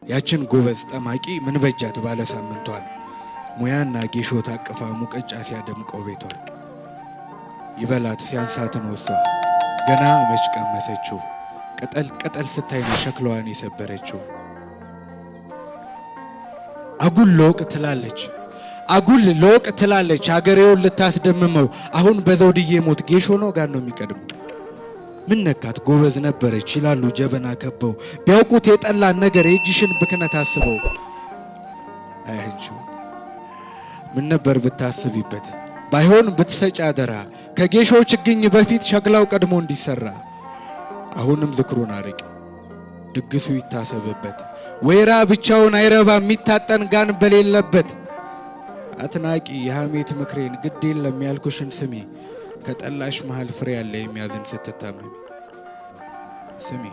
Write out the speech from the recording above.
ያችን ጎበዝ ጠማቂ ምን በጃት ባለ ሳምንቷን ሙያና ጌሾ ታቅፋ ሙቀጫ ሲያደምቀው ቤቷን ይበላት ሲያንሳት ነው እሷ ገና መች ቀመሰችው ቅጠል ቅጠል ስታይ ነው ሸክሏን የሰበረችው። አጉል ለወቅ ትላለች አጉል ለወቅ ትላለች አገሬውን ልታስደምመው አሁን በዘውድዬ ሞት ጌሾ ነው ጋር ነው የሚቀድመው። ምን ነካት ጎበዝ ነበረች ይላሉ ጀበና ከበው ቢያውቁት የጠላን ነገር የእጅሽን ብክነት አስበው። አይንቹ ምን ነበር ብታስቢበት ባይሆን ብትሰጪ አደራ ከጌሾው ችግኝ በፊት ሸክላው ቀድሞ እንዲሰራ። አሁንም ዝክሩን አርቂ ድግሱ ይታሰብበት ወይራ ብቻውን አይረባ የሚታጠን ጋን በሌለበት። አትናቂ የሐሜት ምክሬን ግድ የለም ያልኩሽን ስሚ ከጠላሽ መሃል ፍሬ ያለ የሚያዝን ስትታመሚ ስሚ።